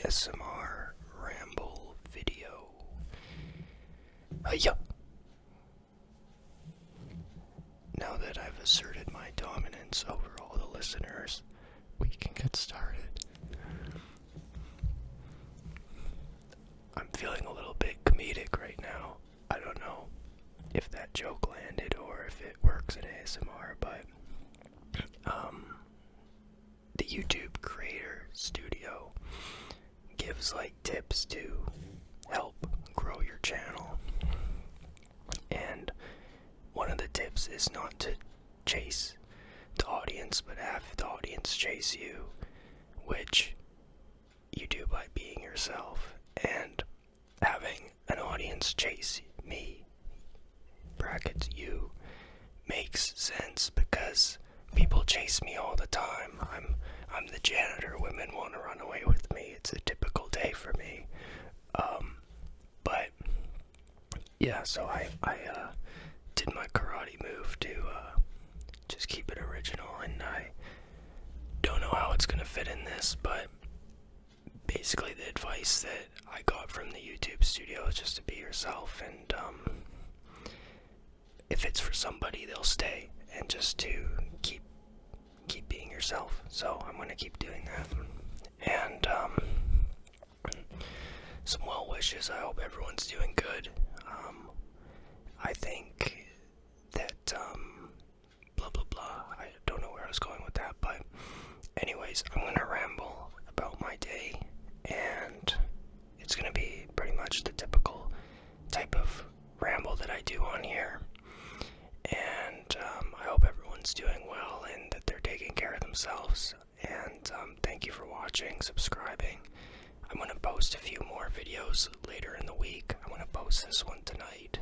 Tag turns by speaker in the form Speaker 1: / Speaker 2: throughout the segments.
Speaker 1: ASMR Ramble video. Hiya! Now that I've asserted my dominance over all the listeners, we can get started. I'm feeling a little bit comedic right now. I don't know if that joke landed or if it works in ASMR, but the YouTube Creator Studio gives tips to help grow your channel, and one of the tips is not to chase the audience, but have the audience chase you, which you do by being yourself. And having an audience chase me, brackets you, makes sense because people chase me all the time. I'm the janitor. Women want to run away with me. It's a typical day for me. But yeah, so I did my karate move to just keep it original, and I don't know how it's gonna fit in this, but basically the advice that I got from the YouTube studio is just to be yourself, and if it's for somebody, they'll stay, and just to keep being yourself. So I'm gonna keep doing that. And some well wishes. I hope everyone's doing good. I think that blah blah blah. I don't know where I was going with that, but anyways, I'm gonna ramble about my day, and it's gonna be pretty much the typical type of ramble that I do on here. And I hope everyone's doing well and that they're taking care of themselves. And thank you for watching, subscribing. I'm going to post a few more videos later in the week. I'm going to post this one tonight.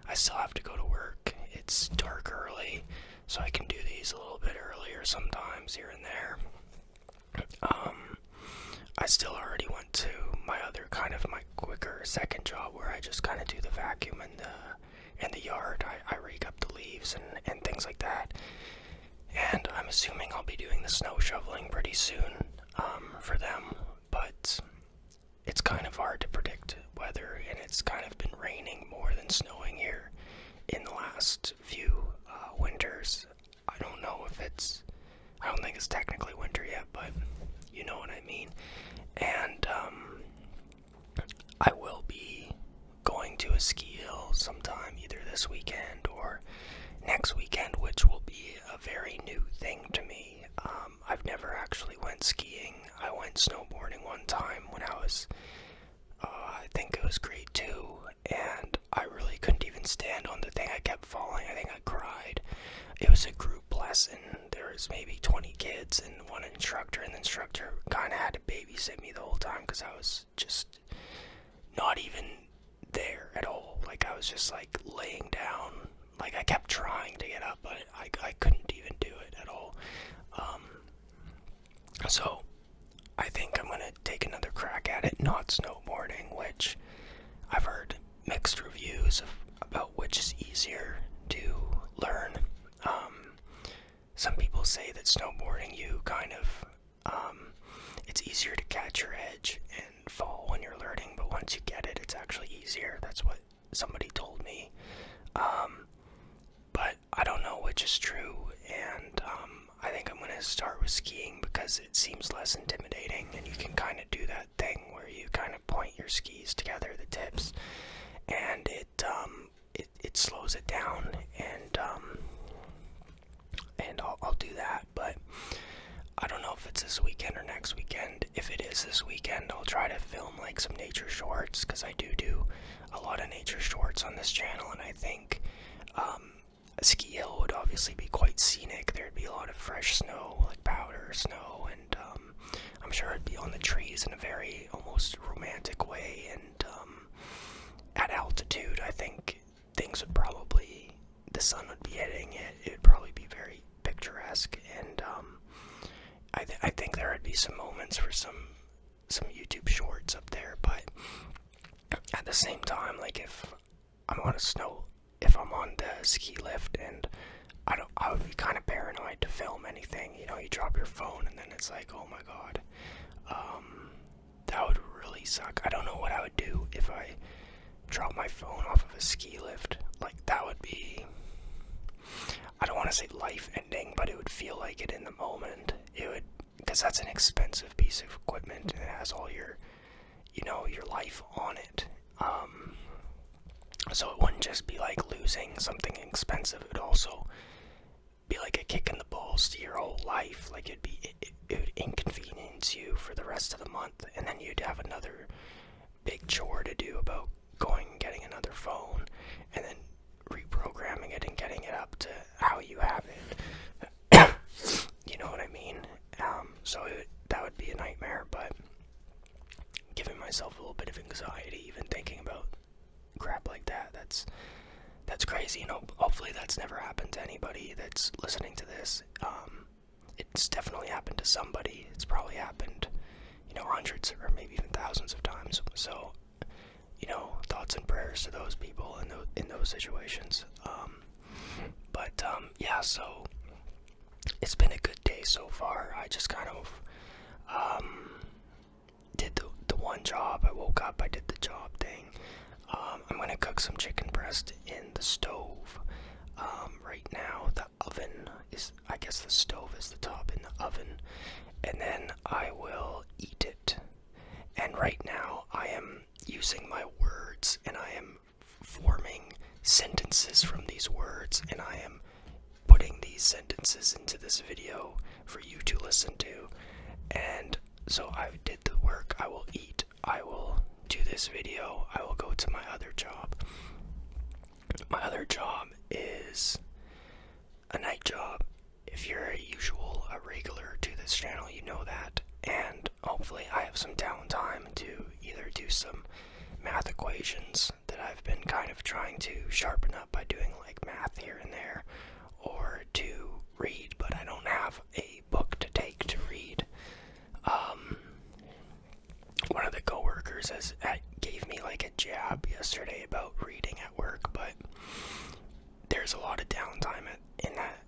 Speaker 1: I still have to go to work. It's dark early, so I can do these a little bit earlier sometimes here and there. I still already went to my other my quicker second job where I just kind of do the vacuum in the yard. I rake up the leaves and things like that. And I'm assuming I'll be doing the snow shoveling pretty soon for them. But it's kind of hard to predict weather, and it's kind of been raining more than snowing here in the last few winters. I don't think it's technically winter yet, but you know what I mean. And I will be going to a ski hill sometime either this weekend or next weekend, which will be a very new thing to me. I've never actually went skiing. I went snowboarding one time when I was, I think it was grade 2, and I really couldn't even stand on the thing. I kept falling. I think I cried. It was a group lesson. There was maybe 20 kids and one instructor, and the instructor kind of had to babysit me the whole time because I was just not even there at all. I was just laying down. I kept trying to get up, but I couldn't even do it at all. So I think I'm gonna take another crack at it, not snowboarding, which I've heard mixed reviews about which is easier to learn. Some people say that snowboarding, it's easier to catch your edge and fall when you're learning, but once you get it, it's actually easier. That's what somebody told me. But I don't know which is true, and I think I'm going to start with skiing because it seems less intimidating, and you can kind of do that thing where you kind of point your skis together, the tips, and it slows it down, and I'll do that. But I don't know if it's this weekend or next weekend. If it is this weekend, I'll try to film some nature shorts, because I do a lot of nature shorts on this channel, and I think a ski hill would obviously be quite scenic. There'd be a lot of fresh snow, powder snow, and I'm sure it'd be on the trees in a very almost romantic way. And at altitude, I think the sun would be hitting it. It would probably be very picturesque, and I think there would be some moments for some YouTube shorts up there. But at the same time, if I'm on the ski lift, and I would be kind of paranoid to film anything. You drop your phone and then it's oh my god. That would really suck. I don't know what I would do if I drop my phone off of a ski lift. Like, that would be, I don't want to say life-ending, but it would feel like it in the moment. It would, because that's an expensive piece of equipment, and it has all your, your life on it. So it wouldn't just be like losing something expensive. It would also be like a kick in the balls to your whole life. Like, it would inconvenience you for the rest of the month, and then you'd have another big chore to do about going and getting another phone, and then reprogramming it and getting it up to how you have it. You know what I mean? So that would be a nightmare, but giving myself a little bit of anxiety even thinking about crap like that, that's crazy. Hopefully that's never happened to anybody that's listening to this. It's definitely happened to somebody. It's probably happened, hundreds or maybe even thousands of times. So, thoughts and prayers to those people in those situations. Yeah, so it's been a good day so far. I just kind of did the one job. I woke up, I did the job thing. I'm gonna cook some chicken breast in the stove. Right now, the oven is, I guess the stove is the top in the oven, and then I will eat it. And right now, I am using my words, and I am forming sentences from these words, and I am putting these sentences into this video for you to listen to. And so I did the work. I will eat. I will do this video. I will go to my other job. My other job is a night job. If you're a regular to this channel, you know that. And hopefully I have some downtime to either do some math equations that I've been kind of trying to sharpen up by doing like math here and there, or to read, but I don't have a book to take to read. One of the coworkers gave me like a jab yesterday about reading at work, but there's a lot of downtime in that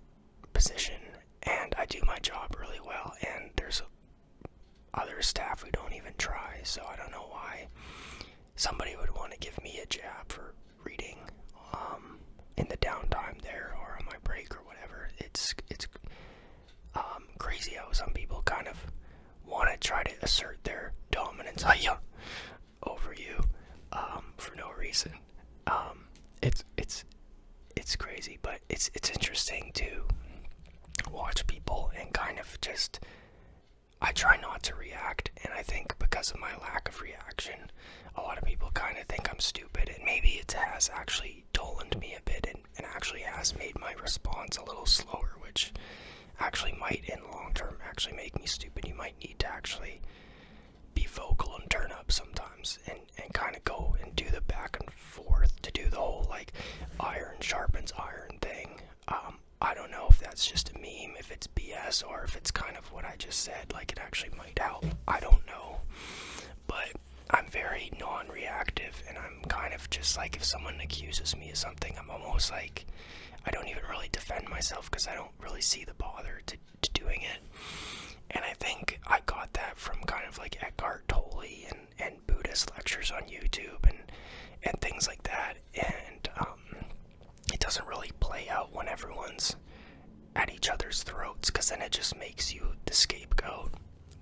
Speaker 1: position, and I do my job really well, and there's other staff who don't even try, so I don't know why somebody would want to give me a jab for reading in the downtime there, or on my break or whatever. It's crazy how some people kind of want to try to assert their dominance over you for no reason. It's crazy, but it's interesting to watch people and kind of just, I try not to react, and I think because of my lack of reaction, a lot of people kind of think I'm stupid, and maybe it has actually dulled me a bit, and actually has made my response a little slower, which actually might in the long term actually make me stupid. You might need to actually be vocal and turn up sometimes, and kind of go and do the back and forth to do the whole like iron sharpens iron thing. I don't know if that's just a meme, if it's BS, or if it's kind of what I just said, like it actually might help. I don't know, but I'm very non-reactive, and I'm kind of just like, if someone accuses me of something, I'm almost like, I don't even really defend myself because I don't really see the bother to doing it. And I think I got that from kind of like Eckhart Tolle and Buddhist lectures on YouTube and things like that. And it doesn't really play out when everyone's at each other's throats, because then it just makes you the scapegoat,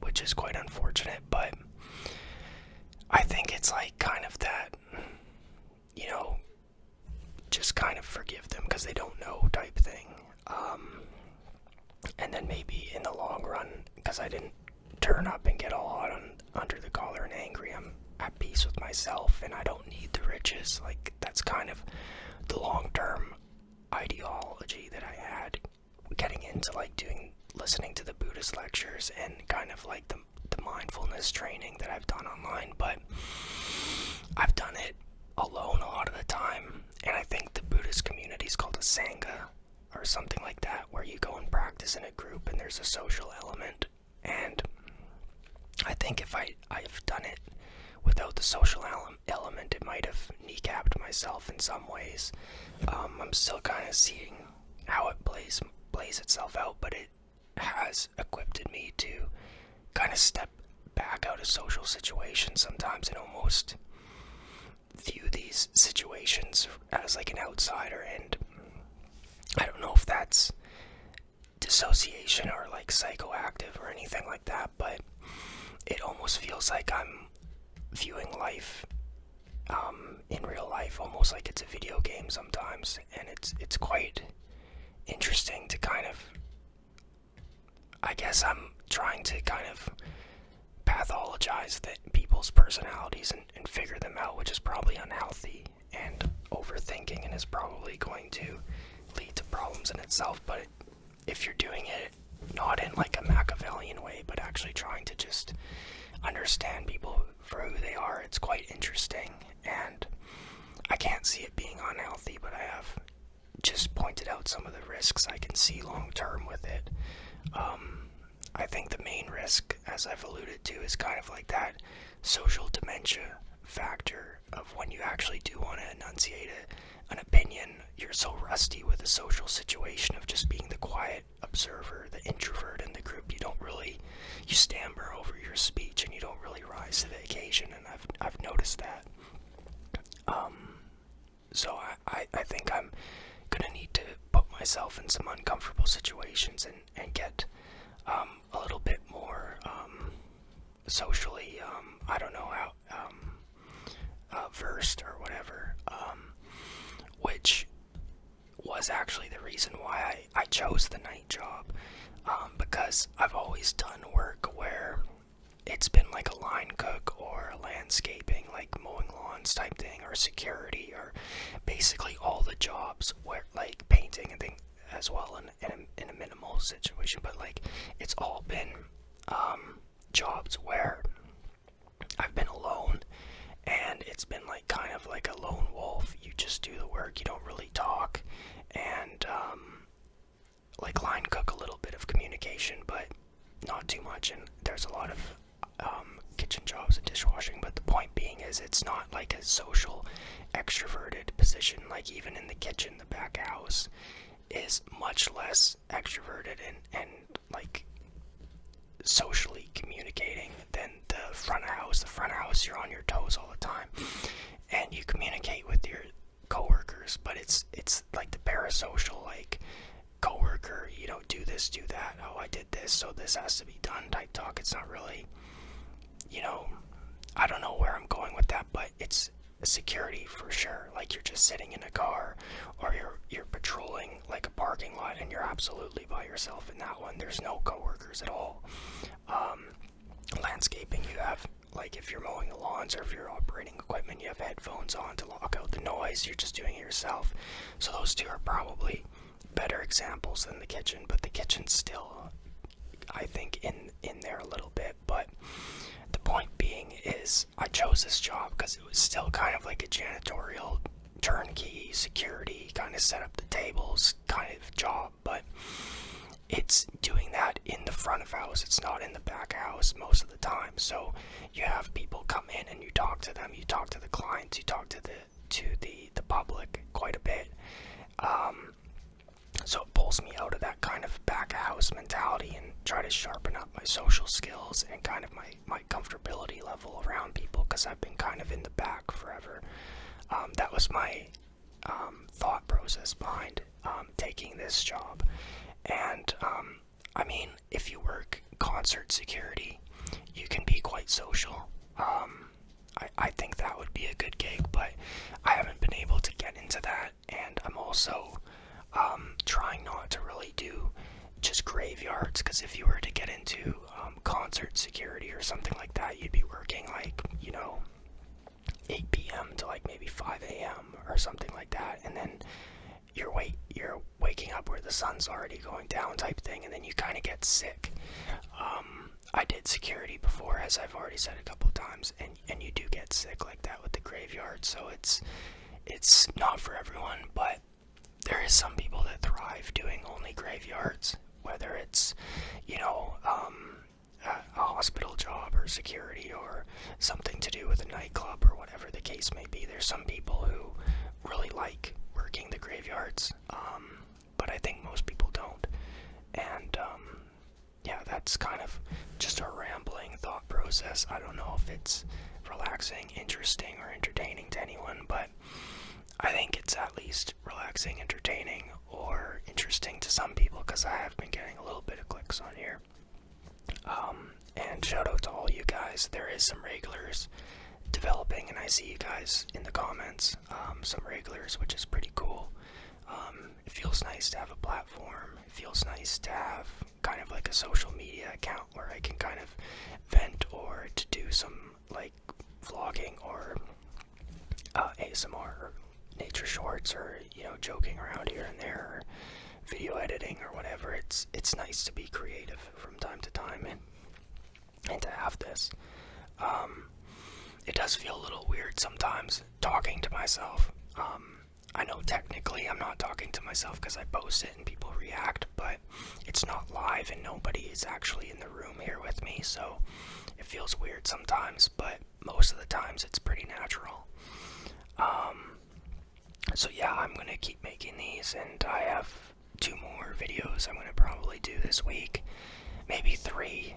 Speaker 1: which is quite unfortunate. But I think it's like kind of that, just kind of forgive them because they don't know type thing. And then maybe in the long run, because I didn't turn up and get all hot under the collar and angry, I'm at peace with myself and I don't need the riches. Like, that's kind of the long-term ideology that I had getting into like listening to the Buddhist lectures and kind of like the mindfulness training that I've done online. But I've done it alone a lot of the time, and I think the Buddhist community is called a sangha or something like that, where you go and practice in a group and there's a social element. And I think if I've done it without the social element, it might have kneecapped myself in some ways. I'm still kind of seeing how it plays itself out, but it has equipped me to kind of step back out of social situations sometimes and almost view these situations as like an outsider, and I don't know if that's dissociation or like psychoactive or anything like that, but it almost feels like I'm viewing life in real life almost like it's a video game sometimes, and it's quite interesting to kind of, I guess I'm trying to kind of pathologize people's personalities and figure them out, which is probably unhealthy and overthinking and is probably going to lead to problems in itself. But if you're doing it not in like a Machiavellian way, but actually trying to just understand people for who they are, it's quite interesting, and I can't see it being unhealthy, but I have just pointed out some of the risks I can see long term with it. I think the main risk, as I've alluded to, is kind of like that social dementia factor of when you actually do want to enunciate an opinion, you're so rusty with a social situation of just being the quiet observer, the introvert in the group. You stammer over your speech and you don't really rise to the occasion, and I've noticed that. So I think I'm gonna need to put myself in some uncomfortable situations and get a little bit more socially, I don't know how, versed or whatever, which was actually the reason why I chose the night job, because I've always done work where it's been like a line cook or landscaping, like mowing lawns type thing, or security, or basically all the jobs where, like painting and things as well, in a minimal situation, but like it's all been jobs where I've been alone, and it's been like kind of like a lone wolf. You just do the work, you don't really talk, and like line cook, a little bit of communication, but not too much, and there's a lot of kitchen jobs and dishwashing. But the point being is, it's not like a social extroverted position. Like even in the kitchen, the back house is much less extroverted and like socially communicating than the front of house. The front of house, you're on your toes all the time, and you communicate with your coworkers, but it's like the parasocial, like coworker, you know, do this, do that, oh I did this, so this has to be done type talk. It's not really, you know, I don't know where I'm going with that, but it's a security for sure. Like you're just sitting in a car, or you're patrolling like a parking lot, and you're absolutely by yourself in that one. There's no coworkers at all. Landscaping, you have, like if you're mowing the lawns or if you're operating equipment, you have headphones on to lock out the noise. You're just doing it yourself. So those two are probably better examples than the kitchen, but the kitchen's still, I think, in there a little bit. But the point being is, I chose this job because it was still kind of like a janitorial, turnkey, security, kind of set up the tables kind of job, but it's doing that in the front of house. It's not in the back house most of the time. So you have people come in and you talk to them, you talk to the clients, you talk to the public quite a bit. So it pulls me out of that kind of back house mentality and try to sharpen up my social skills and kind of my comfortability level around people, because I've been kind of in the back forever. That was my thought process behind taking this job. And I mean, if you work concert security, you can be quite social. I think that would be a good gig, but I haven't been able to get into that, and I'm also trying not to really do just graveyards, because if you were to get into concert security or something like that, you'd be working like, you know, 8 p.m. to like maybe 5 a.m. or something like that, and then you're waking up where the sun's already going down type thing, and then you kind of get sick. I did security before, as I've already said a couple of times, and you do get sick like that with the graveyard, so it's not for everyone, but there is some people that thrive doing only graveyards, whether it's, you know, a hospital job or security or something to do with a nightclub or whatever the case may be. There's some people who really like working the graveyards, but I think most people don't. And yeah, that's kind of just a rambling thought process process. I don't know if it's relaxing, interesting, or entertaining to anyone, but I think it's at least relaxing, entertaining, or interesting to some people, because I have been getting a little bit of clicks on here. And shout out to all you guys. There is some regulars developing, and I see you guys in the comments, some regulars, which is pretty cool. It feels nice to have a platform. It feels nice to have kind of like a social media account where I can kind of vent, or to do some like vlogging or ASMR or nature shorts, or joking around here and there, or video editing or whatever. It's nice to be creative from time to time, and to have this. It does feel a little weird sometimes talking to myself. I know technically I'm not talking to myself because I post it and people react, but it's not live and nobody is actually in the room here with me, so it feels weird sometimes, but most of the times it's pretty natural. So yeah, I'm gonna keep making these, and I have 2 more videos I'm gonna probably do this week, maybe 3,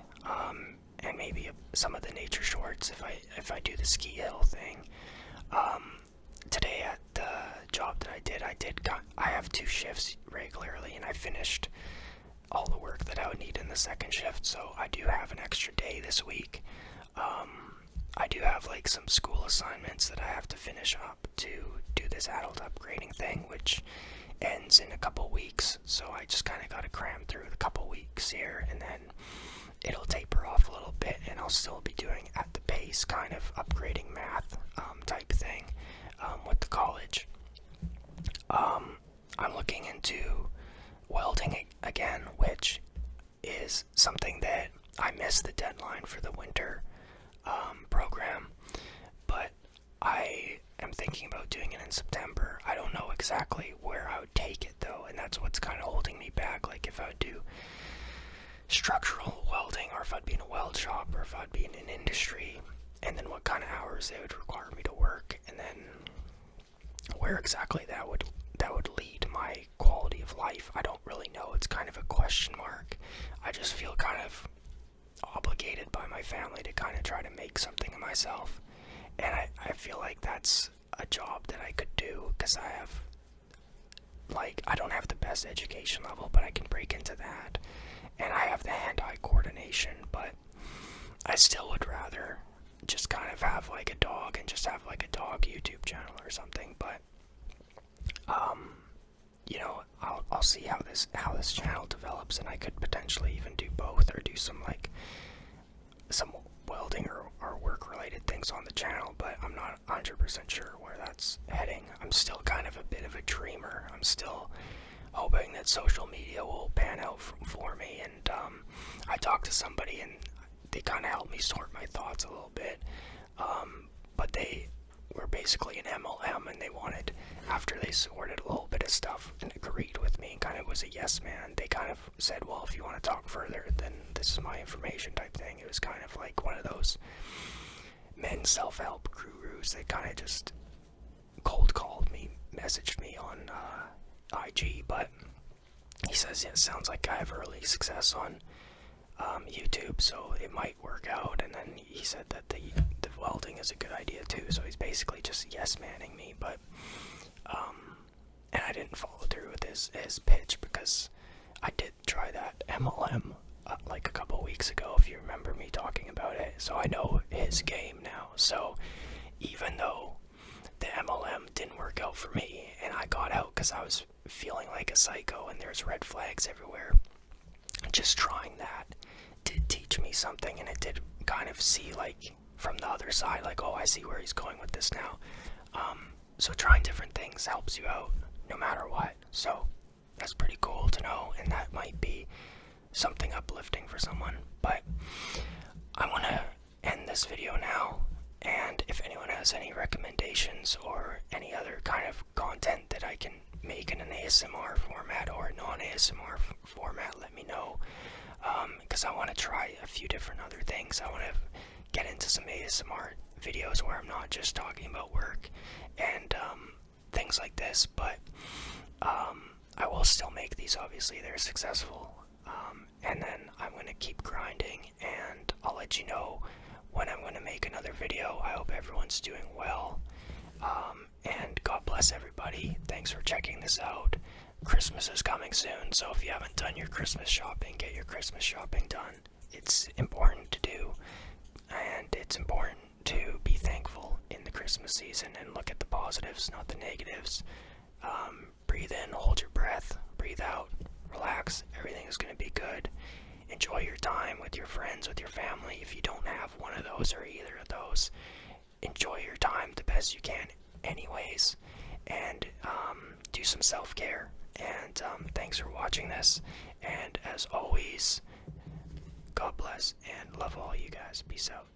Speaker 1: and maybe some of the nature shorts if I do the ski hill thing. Today at the job that I have 2 shifts regularly, and I finished all the work that I would need in the second shift, so I do have an extra day this week. I do have like some school assignments that I have to finish up to do this adult upgrading thing, which ends in a couple weeks, so I just kind of got to cram through the couple weeks here, and then it'll taper off a little bit, and I'll still be doing at the pace kind of upgrading math type thing with the college. I'm looking into welding again, which is something that I missed the deadline for the winter program, but I am thinking about doing it in September. I don't know exactly where I would take it though, and that's what's kind of holding me back. Like if I would do structural welding, or if I'd be in a weld shop, or if I'd be in an industry, and then what kind of hours they would require me to work, and then where exactly that would lead my quality of life. I don't really know. It's kind of a question mark. I just feel kind of obligated by my family to kind of try to make something of myself, and I feel like that's a job that I could do, because I don't have the best education level, but I can break into that, and I have the hand-eye coordination, but I still would rather just kind of have like a dog, and just have like a dog YouTube channel or something. But I'll see how this channel develops, and I could potentially even do both, or do some welding or work related things on the channel, but I'm not 100% sure where that's heading. I'm still kind of a bit of a dreamer. I'm still hoping that social media will pan out for me, and I talked to somebody, and they kind of helped me sort my thoughts a little bit, but they were basically an MLM, and they wanted, after they sorted a little bit of stuff and agreed with me and kind of was a yes man, they kind of said, well, if you want to talk further, then this is my information type thing. It was kind of like one of those men self-help gurus that kind of just cold called me, messaged me on IG, but he says, yeah, it sounds like I have early success on YouTube, so it might work out. And then he said that the welding is a good idea too, so he's basically just yes-manning me, but and I didn't follow through with his pitch, because I did try that MLM like a couple weeks ago, if you remember me talking about it, so I know his game now. So even though the MLM didn't work out for me, and I got out because I was feeling like a psycho and there's red flags everywhere, just trying that did teach me something, and it did kind of see like from the other side, like, oh, I see where he's going with this now. So trying different things helps you out no matter what, so that's pretty cool to know, and that might be something uplifting for someone. But I want to end this video now, and if anyone has any recommendations or any other kind of content that I can make in an ASMR format or a non-ASMR format, let me know, because I want to try a few different other things. I want to get into some ASMR videos where I'm not just talking about work and things like this, but I will still make these. Obviously they're successful, and then I'm going to keep grinding, and I'll let you know when I'm going to make another video. I hope everyone's doing well. And God bless everybody. Thanks for checking this out. Christmas is coming soon, so if you haven't done your Christmas shopping, get your Christmas shopping done. It's important to do, and it's important to be thankful in the Christmas season and look at the positives, not the negatives. Breathe in, hold your breath, breathe out, relax. Everything is going to be good. Enjoy your time with your friends, with your family. If you don't have one of those or either of those, enjoy your time the best you can anyways, and do some self-care. And thanks for watching this, and as always, God bless and love all you guys. Peace out.